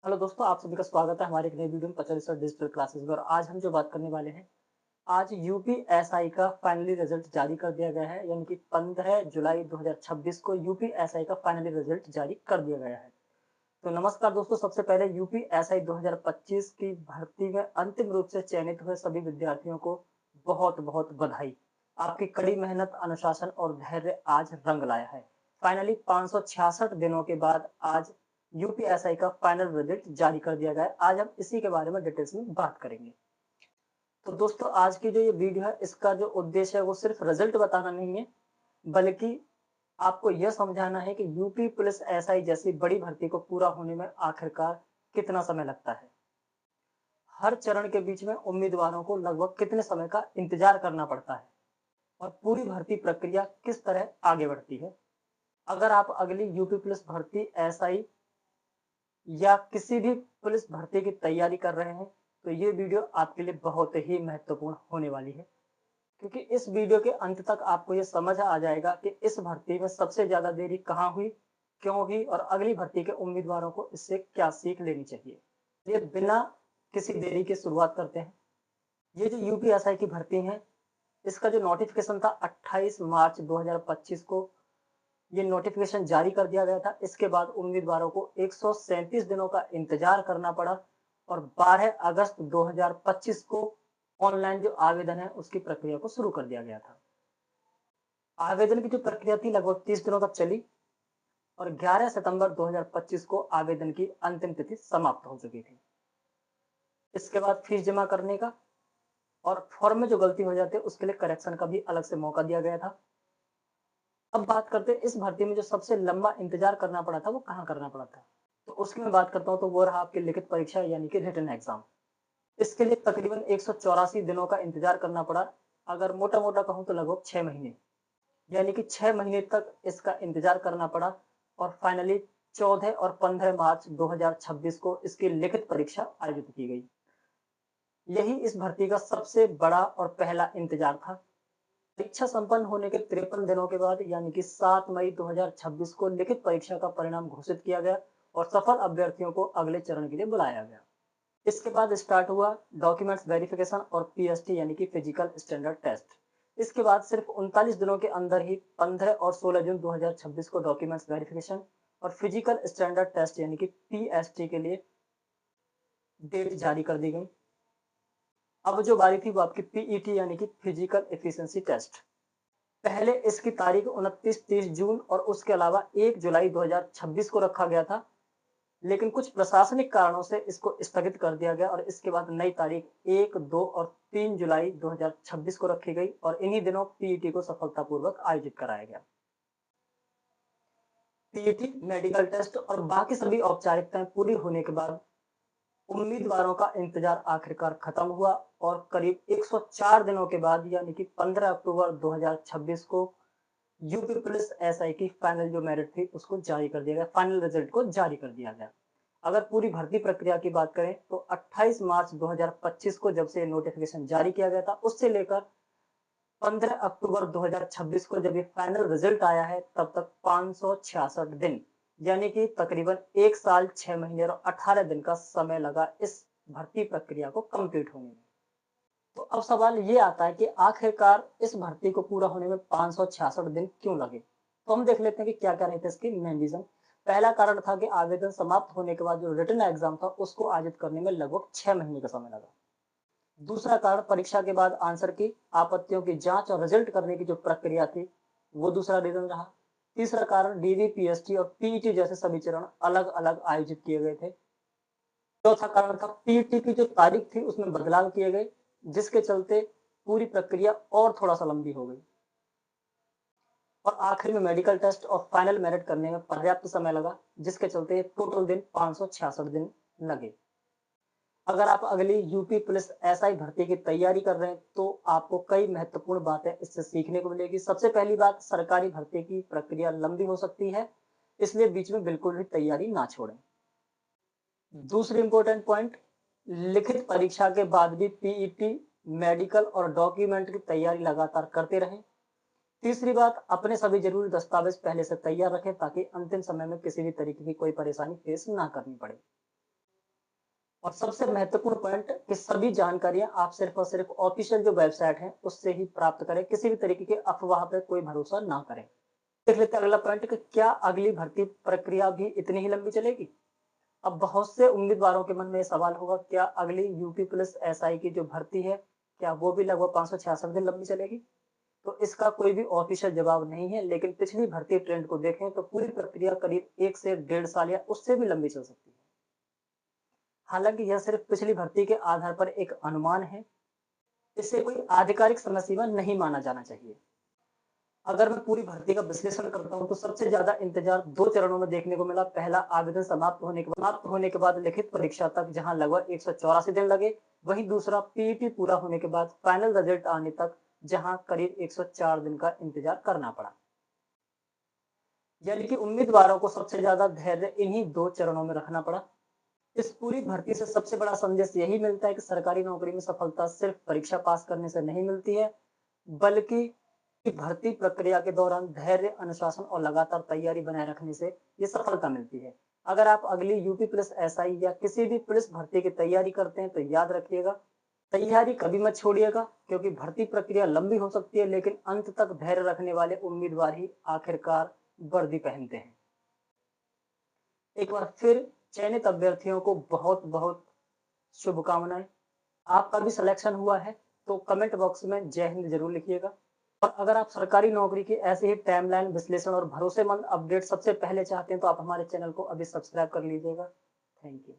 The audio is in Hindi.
हेलो दोस्तों, आप सभी का स्वागत है हमारे एक नई वीडियो में पचास डिजिटल क्लासेस में। और आज हम जो बात करने वाले हैं, आज यूपीएसआई का फाइनली रिजल्ट जारी कर दिया गया है। यानी कि 15 जुलाई 2026 को यूपीएसआई का फाइनली रिजल्ट जारी कर दिया गया है। तो नमस्कार दोस्तों, सबसे पहले यूपीएसआई 2025 की भर्ती में अंतिम रूप से चयनित हुए सभी विद्यार्थियों को बहुत बहुत बधाई। आपकी कड़ी मेहनत, अनुशासन और धैर्य आज रंग लाया है। फाइनली 566 दिनों के बाद आज यूपीएसआई का फाइनल रिजल्ट जारी कर दिया गया है। आज हम इसी के बारे में डिटेल्स में बात करेंगे। तो दोस्तों, आज की जो ये वीडियो है, इसका जो उद्देश्य है वो सिर्फ रिजल्ट बताना नहीं है, बल्कि आपको यह समझाना है कि यूपी पुलिस एसआई जैसी बड़ी भर्ती को पूरा होने में आखिरकार कितना समय लगता है। हर चरण के बीच में उम्मीदवारों को लगभग कितने समय का इंतजार करना पड़ता है और पूरी भर्ती प्रक्रिया किस तरह आगे बढ़ती है। अगर आप अगली यूपी पुलिस भर्ती एसआई या किसी भी पुलिस भर्ती की तैयारी कर रहे हैं, तो ये वीडियो आपके लिए बहुत ही महत्वपूर्ण होने वाली है। क्योंकि इस वीडियो के अंत तक आपको ये समझ आ जाएगा कि इस भर्ती में सबसे ज्यादा देरी कहाँ हुई, क्यों हुई और अगली भर्ती के उम्मीदवारों को इससे क्या सीख लेनी चाहिए। ये बिना किसी देरी की शुरुआत करते हैं। ये जो यूपीएसआई की भर्ती है, इसका जो नोटिफिकेशन था 28 मार्च 2025 को ये नोटिफिकेशन जारी कर दिया गया था। इसके बाद उम्मीदवारों को 137 दिनों का इंतजार करना पड़ा और 12 अगस्त 2025 को ऑनलाइन जो आवेदन है उसकी प्रक्रिया को शुरू कर दिया गया था। आवेदन की जो प्रक्रिया थी लगभग 30 दिनों तक चली और 11 सितंबर 2025 को आवेदन की अंतिम तिथि समाप्त हो चुकी थी। इसके बाद फीस जमा करने का और फॉर्म में जो गलती हो जाती है उसके लिए करेक्शन का भी अलग से मौका दिया गया था। अब बात करते हैं इस भर्ती में जो सबसे लंबा इंतजार करना पड़ा था वो कहाँ करना पड़ा था। तो उसकी मैं बात करता हूँ, तो वो रहा आपकी लिखित परीक्षा यानी कि रिटन एग्जाम। इसके लिए तकरीबन 184 दिनों का इंतजार करना पड़ा। अगर मोटा मोटा कहूँ तो लगभग 6 महीने, यानी कि 6 महीने तक इसका इंतजार करना पड़ा। और फाइनली 14 और 15 मार्च 2026 को इसकी लिखित परीक्षा आयोजित की गई। यही इस भर्ती का सबसे बड़ा और पहला इंतजार था। परीक्षा संपन्न होने के 53 दिनों के बाद यानी कि 7 मई 2026 को लिखित परीक्षा का परिणाम घोषित किया गया और सफल अभ्यर्थियों को अगले चरण के लिए बुलाया गया। इसके बाद स्टार्ट हुआ डॉक्यूमेंट्स वेरिफिकेशन और पीएसटी यानी कि फिजिकल स्टैंडर्ड टेस्ट। इसके बाद सिर्फ 39 दिनों के अंदर ही 15 और 16 जून 2026 को डॉक्यूमेंट्स वेरिफिकेशन और फिजिकल स्टैंडर्ड टेस्ट यानी कि पीएसटी के लिए डेट जारी कर दी गई। अब जो बारी थी वो आपकी पीईटी यानी कि फिजिकल एफिशिएंसी टेस्ट। पहले इसकी तारीख 29-30 जून और उसके अलावा 1 जुलाई 2026 को रखा गया था, लेकिन कुछ प्रशासनिक कारणों से इसको स्थगित कर दिया गया और इसके बाद नई तारीख 1, 2 और 3 जुलाई 2026 को रखी गई और इन्हीं दिनों पीईटी को सफलतापूर्वक आयोजित कराया गया। पीईटी, मेडिकल टेस्ट और बाकी सभी औपचारिकताएं पूरी होने के बाद उम्मीदवारों का इंतजार आखिरकार खत्म हुआ और करीब 104 दिनों के बाद यानी कि 15 अक्टूबर 2026 को यूपी पुलिस एसआई की फाइनल जो मेरिट थी उसको जारी कर दिया गया, फाइनल रिजल्ट को जारी कर दिया गया। अगर पूरी भर्ती प्रक्रिया की बात करें तो 28 मार्च 2025 को जब से नोटिफिकेशन जारी किया गया था, उससे लेकर 15 अक्टूबर 2026 को जब ये फाइनल रिजल्ट आया है, तब तक 566 दिन यानी कि तकरीबन 1 साल 6 महीने और 18 दिन का समय लगा इस भर्ती प्रक्रिया को कंप्लीट होने में। तो अब सवाल ये आता है कि आखिरकार इस भर्ती को पूरा होने में 566 दिन क्यों लगे। तो हम देख लेते हैं कि क्या क्या रहते इसके मेन रीजन। पहला कारण था कि आवेदन समाप्त होने के बाद जो रिटन एग्जाम था उसको आयोजित करने में लगभग 6 महीने का समय लगा। दूसरा कारण परीक्षा के बाद आंसर की आपत्तियों की जांच और रिजल्ट करने की जो प्रक्रिया थी वो दूसरा रीजन रहा। तीसरा कारण डीवी, पीएसटी और पीईटी जैसे सभी चरण अलग अलग आयोजित किए गए थे। चौथा कारण था पीईटी की जो तारीख थी उसमें बदलाव किए गए, जिसके चलते पूरी प्रक्रिया और थोड़ा सा लंबी हो गई। और आखिर में मेडिकल टेस्ट और फाइनल मेरिट करने में पर्याप्त समय लगा, जिसके चलते टोटल दिन 566 दिन लगे। अगर आप अगली यूपी पुलिस एसआई भर्ती की तैयारी कर रहे हैं तो आपको कई महत्वपूर्ण बातें इससे सीखने को मिलेगी। सबसे पहली बात, सरकारी भर्ती की प्रक्रिया लंबी हो सकती है, इसलिए बीच में बिल्कुल भी तैयारी ना छोड़ें। दूसरी इंपॉर्टेंट पॉइंट, लिखित परीक्षा के बाद भी पीईटी, मेडिकल और डॉक्यूमेंट की तैयारी लगातार करते रहें। तीसरी बात, अपने सभी जरूरी दस्तावेज पहले से तैयार रखें ताकि अंतिम समय में किसी भी तरीके की कोई परेशानी फेस ना करनी पड़े। और सबसे महत्वपूर्ण पॉइंट कि सभी जानकारियां आप सिर्फ और सिर्फ ऑफिशियल जो वेबसाइट है उससे ही प्राप्त करें, किसी भी तरीके की अफवाह पे कोई भरोसा ना करें। देख लेते हैं अगला पॉइंट कि क्या अगली भर्ती प्रक्रिया भी इतनी ही लंबी चलेगी? अब बहुत से उम्मीदवारों के मन में ये सवाल होगा, क्या अगली यूपी पुलिस एसआई की जो भर्ती है, क्या वो भी लगभग 566 दिन लंबी चलेगी? तो इसका कोई भी ऑफिशियल जवाब नहीं है, लेकिन पिछली भर्ती ट्रेंड को देखें तो पूरी प्रक्रिया करीब 1 से 1.5 साल या उससे भी लंबी चल सकती है। हालांकि यह सिर्फ पिछली भर्ती के आधार पर एक अनुमान है, इसे कोई आधिकारिक समय सीमा नहीं माना जाना चाहिए। अगर मैं पूरी भर्ती का विश्लेषण करता हूं तो सबसे ज्यादा इंतजार 2 चरणों में देखने को मिला। पहला आवेदन समाप्त होने के बाद लिखित परीक्षा तक, जहां लगभग 184 दिन लगे। वहीं दूसरा पीईटी पूरा होने के बाद फाइनल रिजल्ट आने तक, जहां करीब 104 दिन का इंतजार करना पड़ा। यानी कि उम्मीदवारों को सबसे ज्यादा धैर्य इन्हीं 2 चरणों में रखना पड़ा। इस पूरी भर्ती से सबसे बड़ा संदेश यही मिलता है कि सरकारी नौकरी में सफलता सिर्फ परीक्षा पास करने से नहीं मिलती है, बल्कि भर्ती प्रक्रिया के दौरान धैर्य, अनुशासन और लगातार तैयारी बनाए रखने से ये सफलता मिलती है। अगर आप अगली यूपी पुलिस एसआई या किसी भी पुलिस भर्ती की तैयारी करते हैं तो याद रखिएगा, तैयारी कभी मत छोड़िएगा, क्योंकि भर्ती प्रक्रिया लंबी हो सकती है, लेकिन अंत तक धैर्य रखने वाले उम्मीदवार ही आखिरकार वर्दी पहनते हैं। एक बार फिर चयनित अभ्यर्थियों को बहुत बहुत शुभकामनाएं। आपका भी सिलेक्शन हुआ है तो कमेंट बॉक्स में जय हिंद जरूर लिखिएगा। और अगर आप सरकारी नौकरी की ऐसे ही टाइमलाइन विश्लेषण और भरोसेमंद अपडेट सबसे पहले चाहते हैं तो आप हमारे चैनल को अभी सब्सक्राइब कर लीजिएगा। Thank you.